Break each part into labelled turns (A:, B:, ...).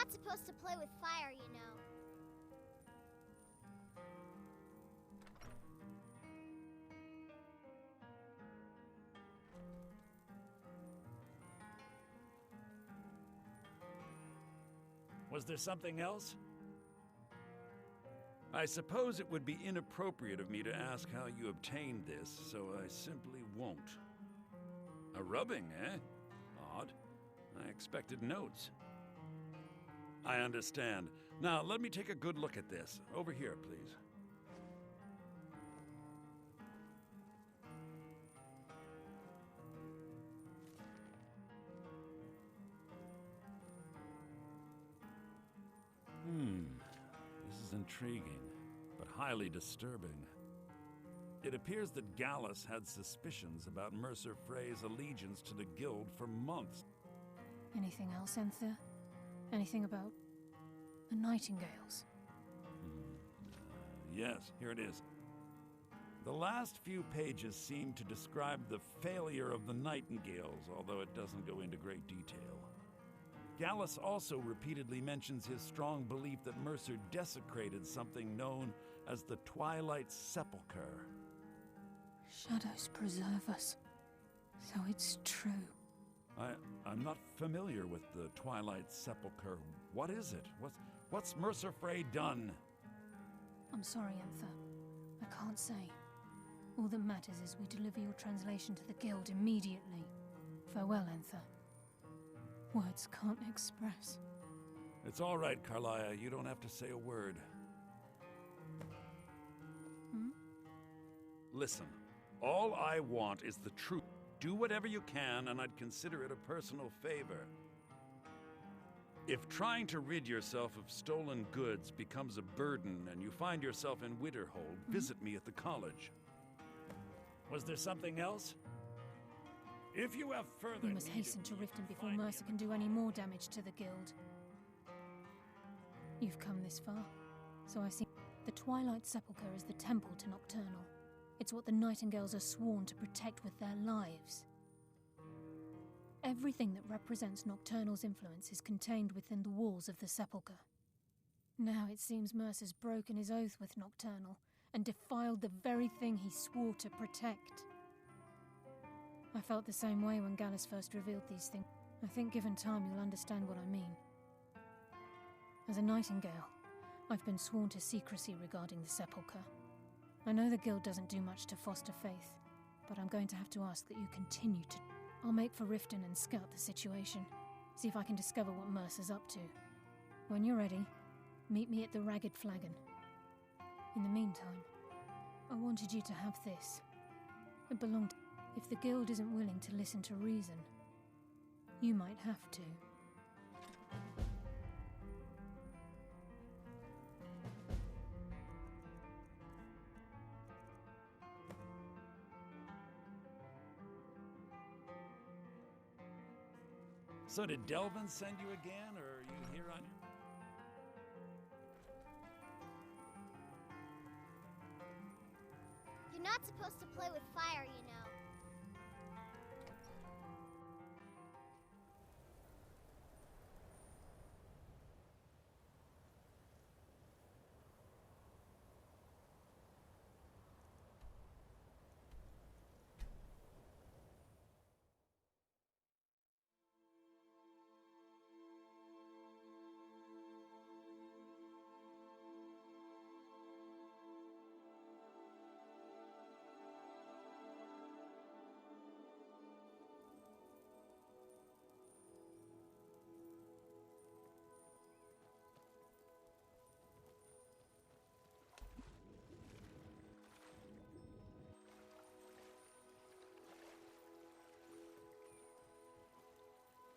A: not supposed to play with fire, you know.
B: Was there something else? I suppose it would be inappropriate of me to ask how you obtained this, so I simply won't. A rubbing, eh? Odd. I expected notes. I understand. Now, let me take a good look at this. Over here, please. This is intriguing, but highly disturbing. It appears that Gallus had suspicions about Mercer Frey's allegiance to the Guild for months.
C: Anything else, Enther? Anything about the Nightingales?
B: Yes, here it is. The last few pages seem to describe the failure of the Nightingales, although it doesn't go into great detail. Gallus also repeatedly mentions his strong belief that Mercer desecrated something known as the Twilight Sepulchre.
C: Shadows preserve us. So it's true.
B: I'm not familiar with the Twilight Sepulchre. What is it? What's Mercer Frey done?
C: I'm sorry, Enther. I can't say. All that matters is we deliver your translation to the Guild immediately. Farewell, Enther. Words can't express.
B: It's all right, Carlia. You don't have to say a word. Listen, all I want is the truth. Do whatever you can, and I'd consider it a personal favor. If trying to rid yourself of stolen goods becomes a burden and you find yourself in Winterhold, visit me at the college. Was there something else? If you have further...
C: We must hasten to Riften before Mercer can do any more damage to the Guild. You've come this far, so I see... The Twilight Sepulchre is the temple to Nocturnal. It's what the Nightingales are sworn to protect with their lives. Everything that represents Nocturnal's influence is contained within the walls of the Sepulchre. Now it seems Mercer's broken his oath with Nocturnal and defiled the very thing he swore to protect. I felt the same way when Gallus first revealed these things. I think given time you'll understand what I mean. As a Nightingale, I've been sworn to secrecy regarding the Sepulchre. I know the Guild doesn't do much to foster faith, but I'm going to have to ask that you continue to... I'll make for Riften and scout the situation, see if I can discover what Mercer's up to. When you're ready, meet me at the Ragged Flagon. In the meantime, I wanted you to have this. It belonged to... If the Guild isn't willing to listen to reason, you might have to.
B: So did Delvin send you again, or are you here on your...
A: You're not supposed to play with fire, you know.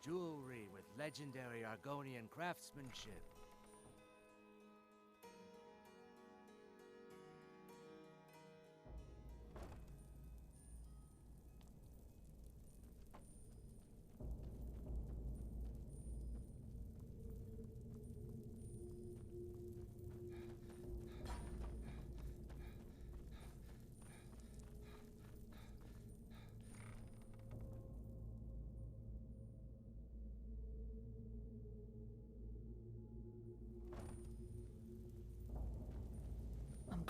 D: Jewelry with legendary Argonian craftsmanship.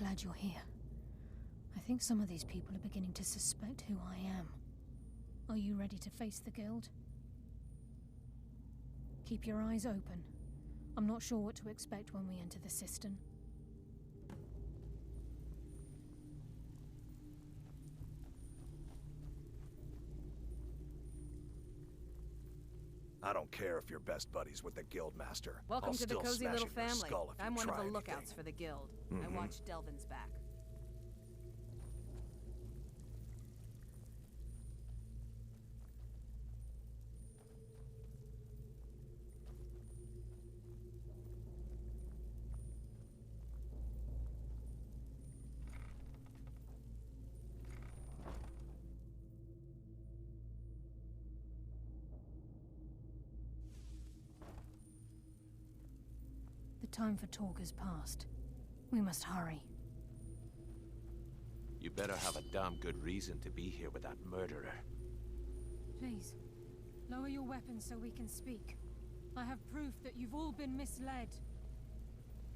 C: glad you're here. I think some of these people are beginning to suspect who I am. Are you ready to face the Guild? Keep your eyes open. I'm not sure what to expect when we enter the cistern.
E: I don't care if you're best buddies with the Guildmaster.
F: Welcome
E: I'll
F: to the
E: still
F: cozy
E: smash
F: little
E: in your
F: family.
E: skull if you
F: I'm one of
E: try
F: the
E: anything.
F: lookouts for the guild. I watch Delvin's back.
C: The time for talk has passed. We must hurry.
D: You better have a damn good reason to be here with that murderer.
C: Please, lower your weapons so we can speak. I have proof that you've all been misled.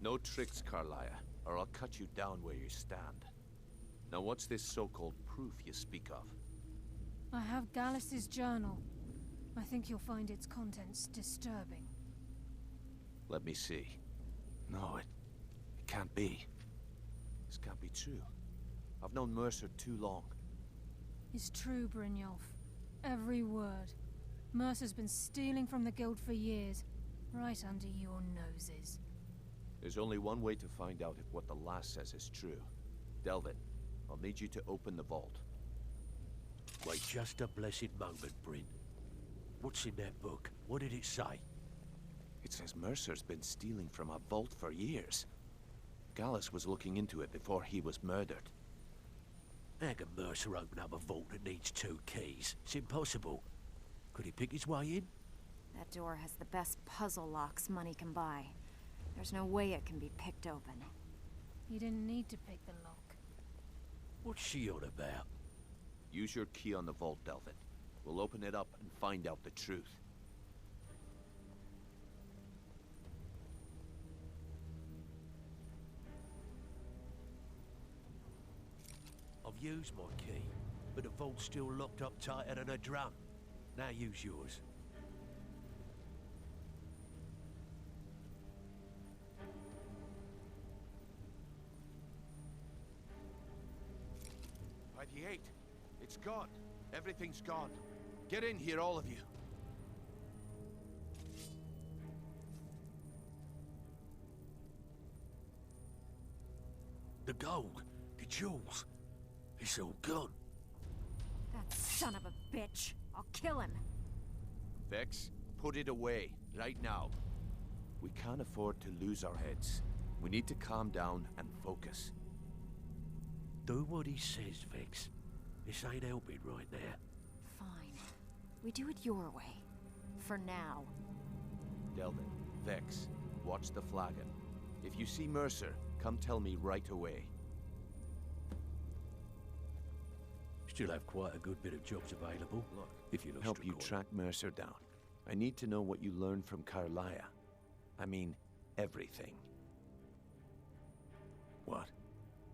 D: No tricks, Carlia, or I'll cut you down where you stand. Now what's this so-called proof you speak of?
C: I have Gallus's journal. I think you'll find its contents disturbing.
D: Let me see. No, it can't be. This can't be true. I've known Mercer too long.
C: It's true, Brynjolf. Every word. Mercer's been stealing from the Guild for years, right under your noses.
D: There's only one way to find out if what the lass says is true. Delvin, I'll need you to open the vault.
G: Wait just a blessed moment, Bryn. What's in that book? What did it say?
D: It says Mercer's been stealing from a vault for years. Gallus was looking into it before he was murdered.
G: How can Mercer open up a vault that needs 2 keys? It's impossible. Could he pick his way in?
H: That door has the best puzzle locks money can buy. There's no way it can be picked open.
C: You didn't need to pick the lock.
G: What's she on about?
D: Use your key on the vault, Delvin. We'll open it up and find out the truth.
G: I've used my key, but the vault's still locked up tighter than a drum. Now use yours.
D: By the 8. It's gone. Everything's gone. Get in here, all of you.
G: The gold, the jewels, it's all gone.
H: That son of a bitch! I'll kill him!
D: Vex, put it away, right now. We can't afford to lose our heads. We need to calm down and focus.
G: Do what he says, Vex. This ain't helping right now.
H: Fine. We do it your way. For now.
D: Delvin, Vex, watch the flagon. If you see Mercer, come tell me right away.
G: Still have quite a good bit of jobs available.
D: Look,
G: if you
D: help you track Mercer down. I need to know what you learned from Carlia. I mean, everything. What?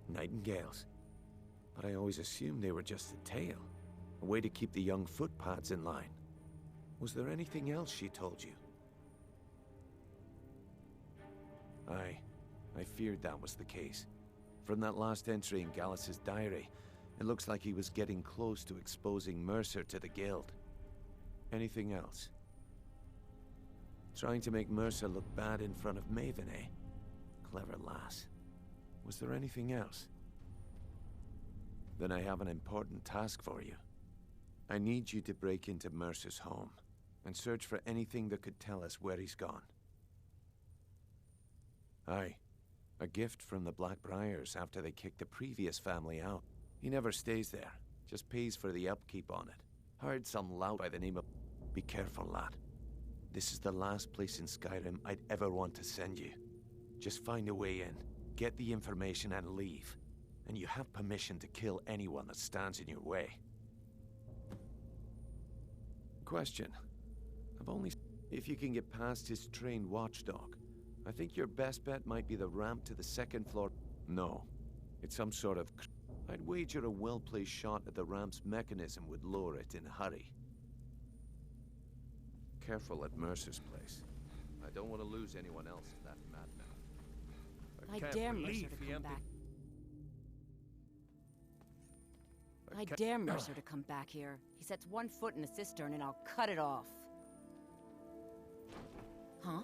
D: Nightingales? But I always assumed they were just a tale. A way to keep the young footpads in line. Was there anything else she told you? I feared that was the case. From that last entry in Gallus's diary, it looks like he was getting close to exposing Mercer to the Guild. Anything else? Trying to make Mercer look bad in front of Maven, eh? Clever lass. Was there anything else? Then I have an important task for you. I need you to break into Mercer's home and search for anything that could tell us where he's gone. Aye. A gift from the Blackbriars after they kicked the previous family out. He never stays there, just pays for the upkeep on it. Hired some lout by the name of... Be careful, lad. This is the last place in Skyrim I'd ever want to send you. Just find a way in, get the information and leave. And you have permission to kill anyone that stands in your way. Question. I've only... If you can get past his trained watchdog, I think your best bet might be the ramp to the 2nd floor. No. It's some sort of... I'd wager a well-placed shot at the ramp's mechanism would lower it in a hurry. Careful at Mercer's place. I don't want to lose anyone else to that madman.
F: I dare Mercer to come back. I dare Mercer to come back here. He sets one foot in the cistern and I'll cut it off. Huh?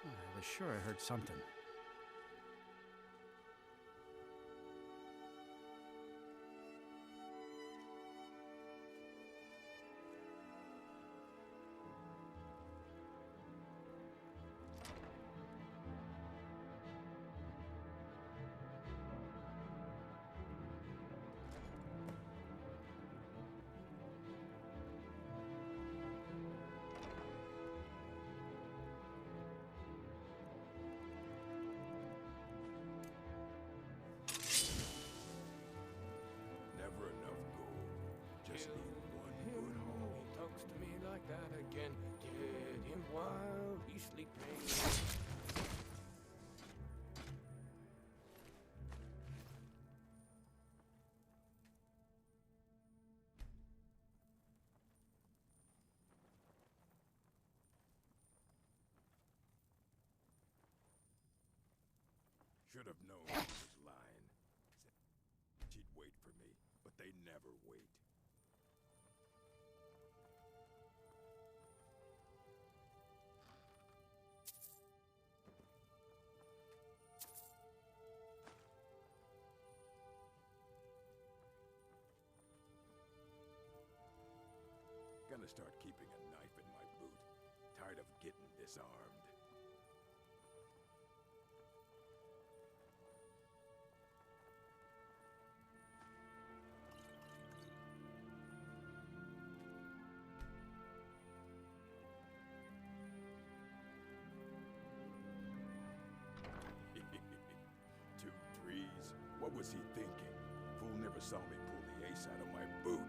I: I was sure I heard something.
E: Never enough gold. Just need one good haul.
J: He talks to me like that again. Get him while he's sleeping.
E: Should have known he was lying. She'd wait for me, but they never wait. Gonna start keeping a knife in my boot. Tired of getting disarmed. Two threes? What was he thinking? Fool never saw me pull the ace out of my boot.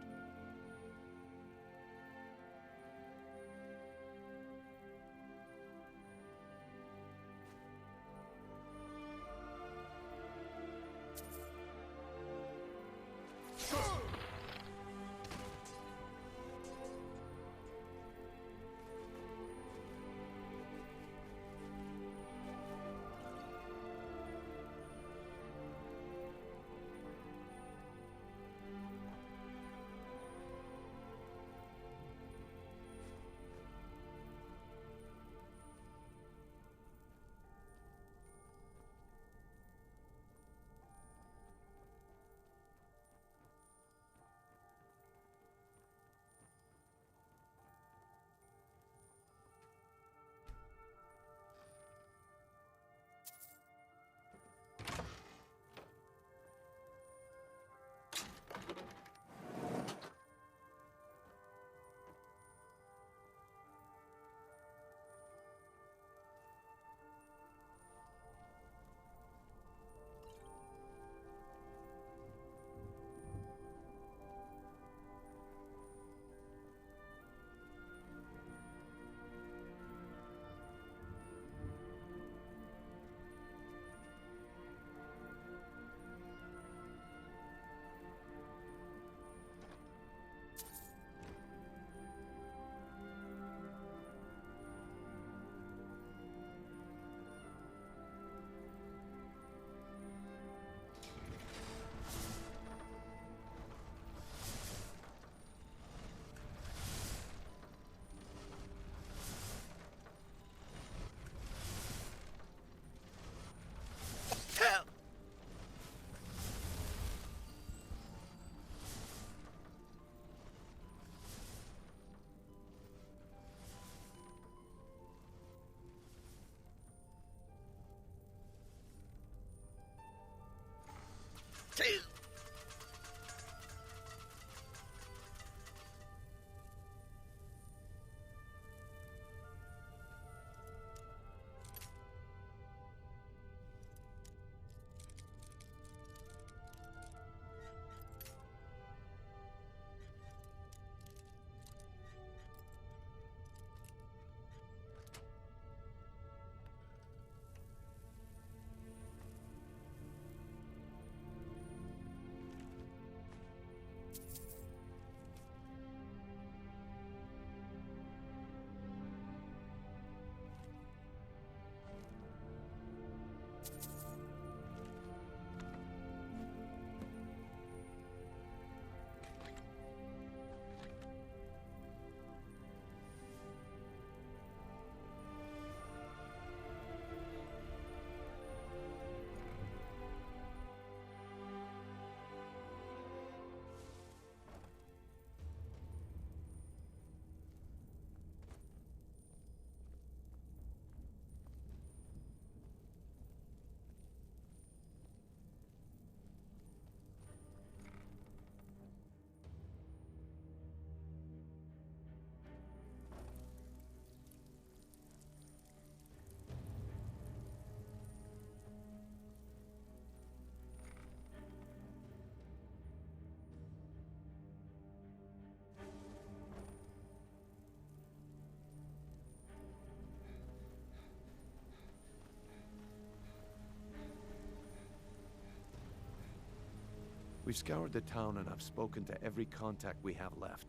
D: We've scoured the town and I've spoken to every contact we have left.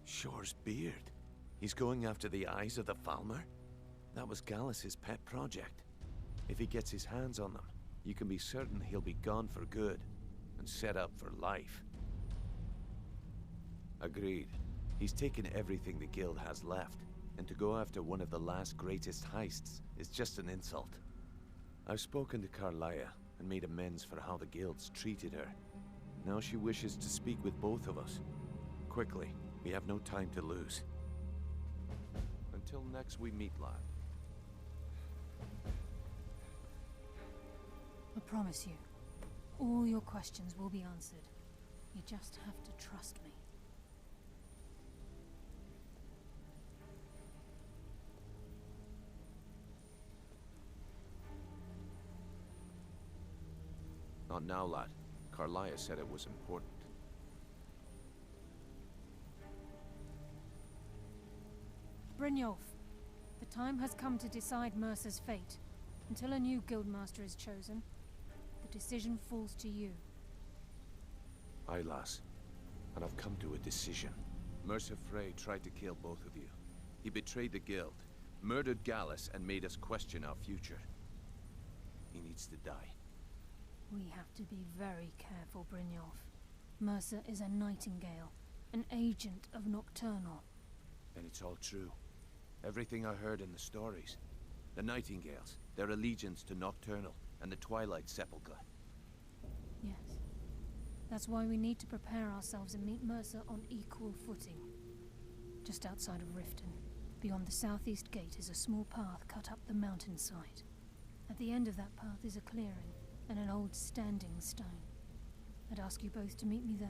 D: Shore's beard. He's going after the eyes of the Falmer? That was Gallus' pet project. If he gets his hands on them, you can be certain he'll be gone for good and set up for life. Agreed. He's taken everything the guild has left, and to go after one of the last greatest heists is just an insult. I've spoken to Carlia and made amends for how the guild's treated her. Now she wishes to speak with both of us. Quickly, we have no time to lose. Until next we meet, lad.
C: I promise you, all your questions will be answered. You just have to trust me.
D: Not now, lad. Carlia said it was important.
C: Brynjolf, the time has come to decide Mercer's fate. Until a new guildmaster is chosen, the decision falls to you.
D: Aye, lass. And I've come to a decision. Mercer Frey tried to kill both of you. He betrayed the guild, murdered Gallus, and made us question our future. He needs to die.
C: We have to be very careful, Brynjolf. Mercer is a Nightingale, an agent of Nocturnal.
D: And it's all true. Everything I heard in the stories. The Nightingales, their allegiance to Nocturnal, and the Twilight Sepulchre.
C: Yes. That's why we need to prepare ourselves and meet Mercer on equal footing. Just outside of Riften, beyond the southeast gate, is a small path cut up the mountainside. At the end of that path is a clearing, and an old standing stone. I'd ask you both to meet me there.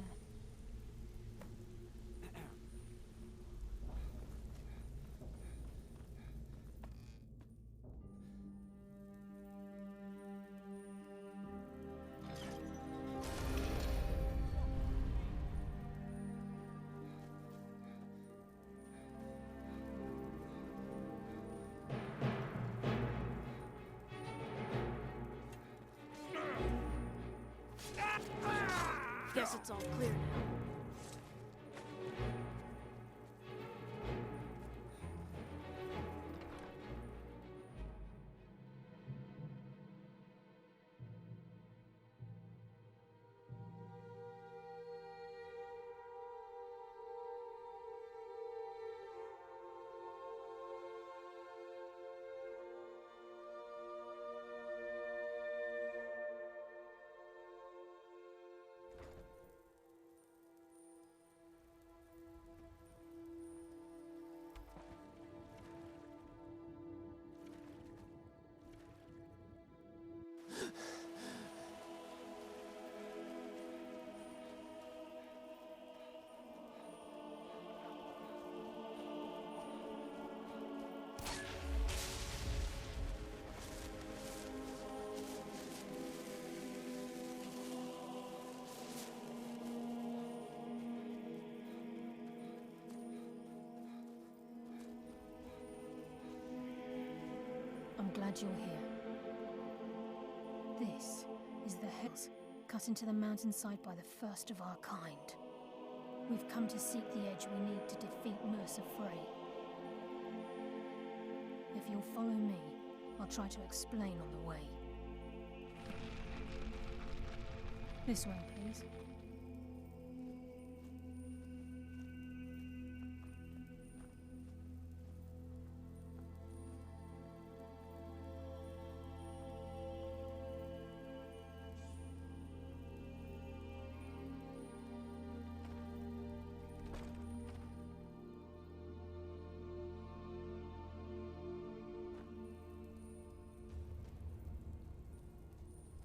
H: Guess it's all clear now.
C: I'm glad you're here. This is the hex cut into the mountainside by the first of our kind. We've come to seek the edge we need to defeat Mercer Frey. If you'll follow me, I'll try to explain on the way. This way, please.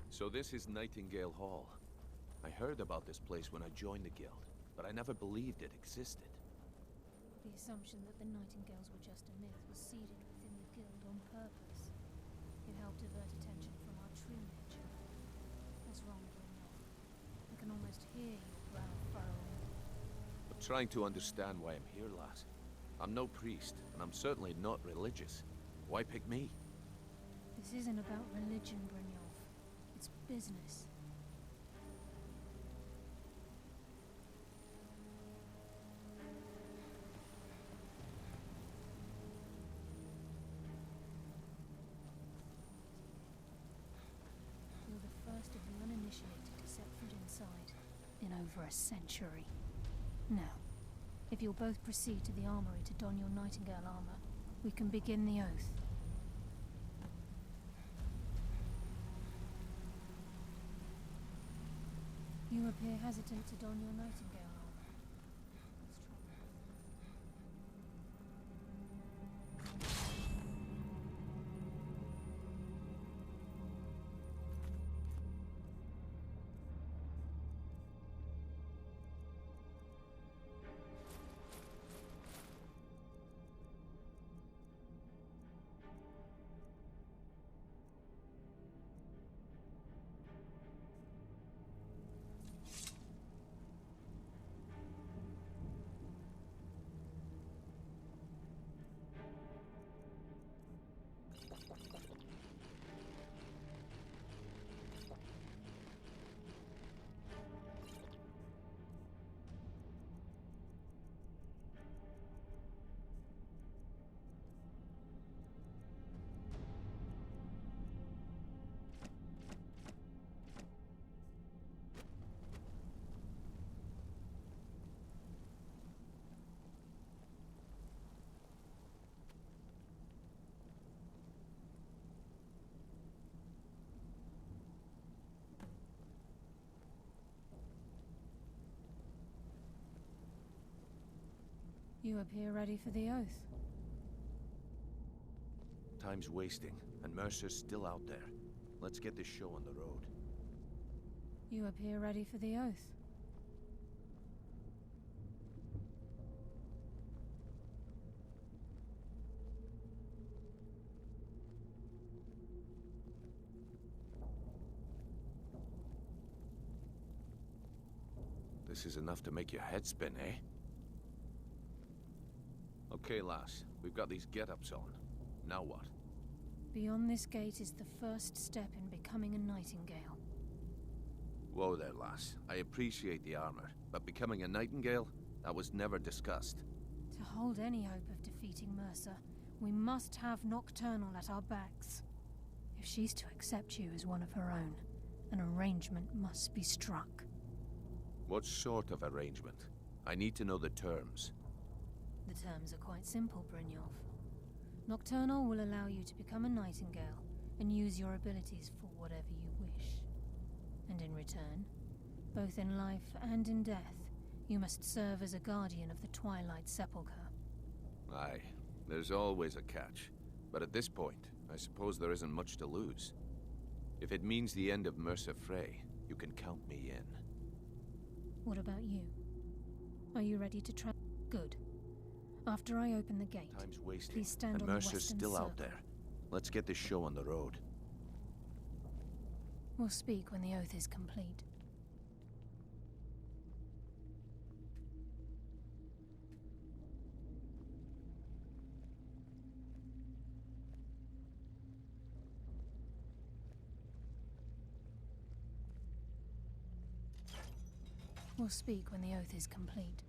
D: So this is Nightingale Hall. I heard about this place when I joined the guild, but I never believed it existed.
C: The assumption that the Nightingales were just a myth was seeded within the guild on purpose. It helped divert attention from our true nature. What's wrong, Bruno? I can almost hear your brow furrowing.
D: I'm trying to understand why I'm here, lass. I'm no priest, and I'm certainly not religious. Why pick me?
C: This isn't about religion, Brynjolf. It's business. You're the first of the uninitiated to set foot inside in over a century. Now, if you'll both proceed to the armory to don your Nightingale armor, we can begin the oath. You appear hesitant to don your Nightingale armor. What's trouble? You appear ready for the oath.
D: Time's wasting, and Mercer's still out there. Let's get this show on the road.
C: You appear ready for the oath.
D: This is enough to make your head spin, eh? Okay, lass. We've got these get-ups on. Now what?
C: Beyond this gate is the first step in becoming a Nightingale.
D: Whoa there, lass. I appreciate the armor, but becoming a Nightingale? That was never discussed.
C: To hold any hope of defeating Mercer, we must have Nocturnal at our backs. If she's to accept you as one of her own, an arrangement must be struck.
D: What sort of arrangement? I need to know the terms.
C: The terms are quite simple, Brynjolf. Nocturnal will allow you to become a Nightingale and use your abilities for whatever you wish. And in return, both in life and in death, you must serve as a guardian of the Twilight Sepulchre.
D: Aye, there's always a catch. But at this point, I suppose there isn't much to lose. If it means the end of Mercer Frey, you can count me in.
C: What about you? Are you ready to try? Good. After I open the gate,
D: Time's wasting,
C: please stand
D: and
C: on the
D: Mercer's
C: western
D: still
C: circle.
D: out there. Let's get this show on the road.
C: We'll speak when the oath is complete. We'll speak when the oath is complete.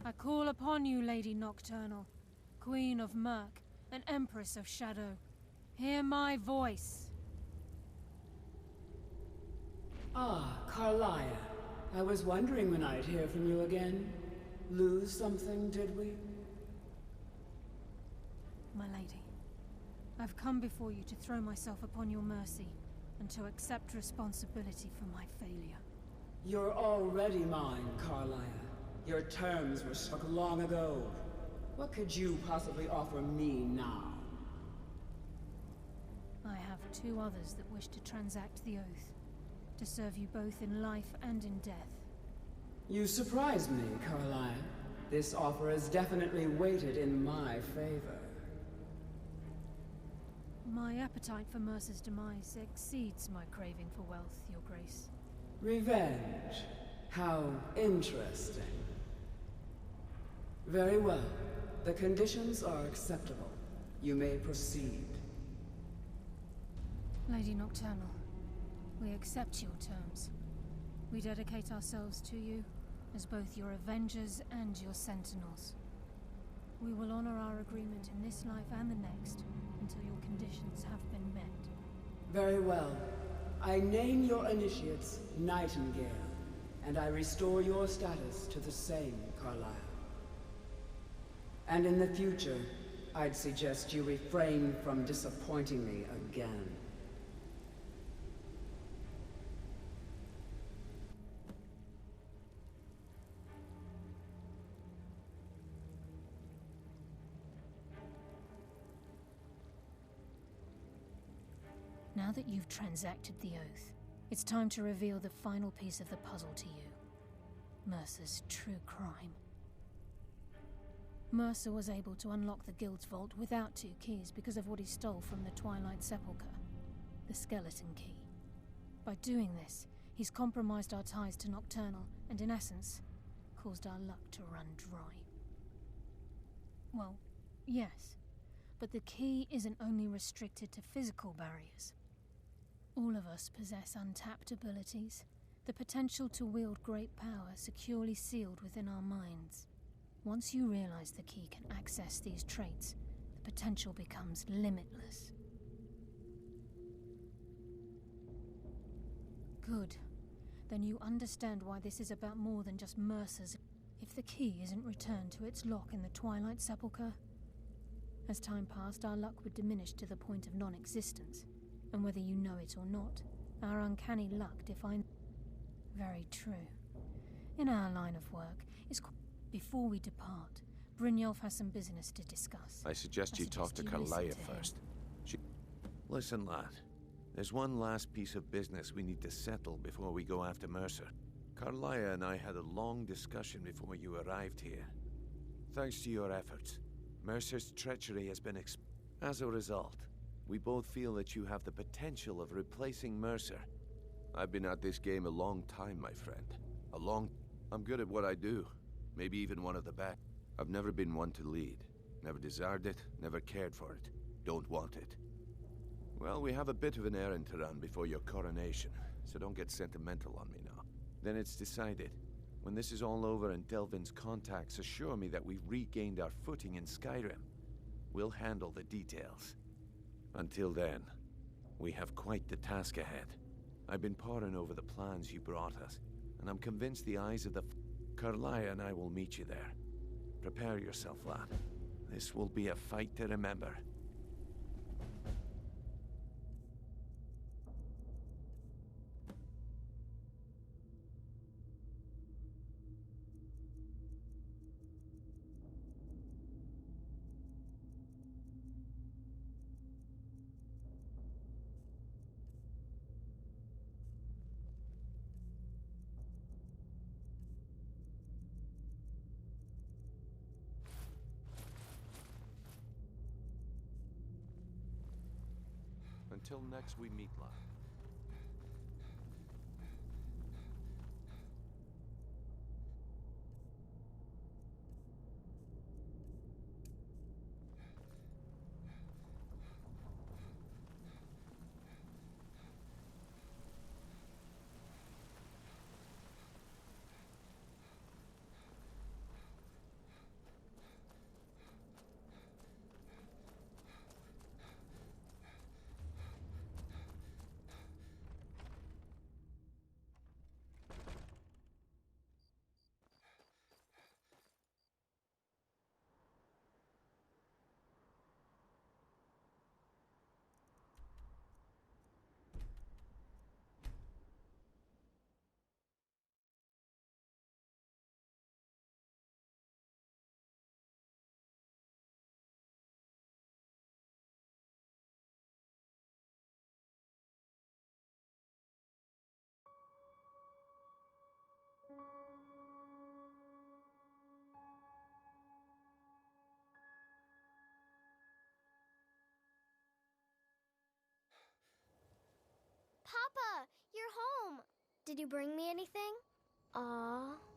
C: I call upon you, Lady Nocturnal, Queen of Murk, and Empress of Shadow. Hear my voice.
K: Ah, Carlia. I was wondering when I'd hear from you again. Lose something, did we?
C: My lady, I've come before you to throw myself upon your mercy, and to accept responsibility for my failure.
K: You're already mine, Carlia. Your terms were struck long ago. What could you possibly offer me now?
C: I have two others that wish to transact the oath, to serve you both in life and in death.
K: You surprise me, Carlia. This offer is definitely weighted in my favor.
C: My appetite for Mercer's demise exceeds my craving for wealth, Your Grace.
K: Revenge. How interesting. Very well. The conditions are acceptable. You may proceed.
C: Lady Nocturnal, we accept your terms. We dedicate ourselves to you as both your avengers and your sentinels. We will honor our agreement in this life and the next until your conditions have been met.
K: Very well. I name your initiates Nightingale, and I restore your status to the same, Carlisle. And in the future, I'd suggest you refrain from disappointing me again.
C: Now that you've transacted the oath, it's time to reveal the final piece of the puzzle to you. Mercer's true crime. Mercer was able to unlock the Guild's vault without 2 keys because of what he stole from the Twilight Sepulchre, the skeleton key. By doing this, he's compromised our ties to Nocturnal and, in essence, caused our luck to run dry. Well, yes, but the key isn't only restricted to physical barriers. All of us possess untapped abilities, the potential to wield great power securely sealed within our minds. Once you realize the key can access these traits, the potential becomes limitless. Good. Then you understand why this is about more than just Mercer's. If the key isn't returned to its lock in the Twilight Sepulchre, as time passed, our luck would diminish to the point of non-existence. And whether you know it or not, our uncanny luck defines... Very true. In our line of work, before we depart, Brynjolf has some business to discuss.
D: I suggest you talk to Carlia first. Listen, lad. There's one last piece of business we need to settle before we go after Mercer. Carlia and I had a long discussion before you arrived here. Thanks to your efforts, Mercer's treachery has been As a result, we both feel that you have the potential of replacing Mercer. I've been at this game a long time, my friend. I'm good at what I do. Maybe even one of the best. I've never been one to lead. Never desired it, never cared for it. Don't want it. Well, we have a bit of an errand to run before your coronation, so don't get sentimental on me now. Then it's decided. When this is all over and Delvin's contacts assure me that we've regained our footing in Skyrim, we'll handle the details. Until then, we have quite the task ahead. I've been poring over the plans you brought us, and I'm convinced the eyes of the... Carlia and I will meet you there. Prepare yourself, lad. This will be a fight to remember. Until next we meet, lad.
A: Papa, you're home. Did you bring me anything? Aw.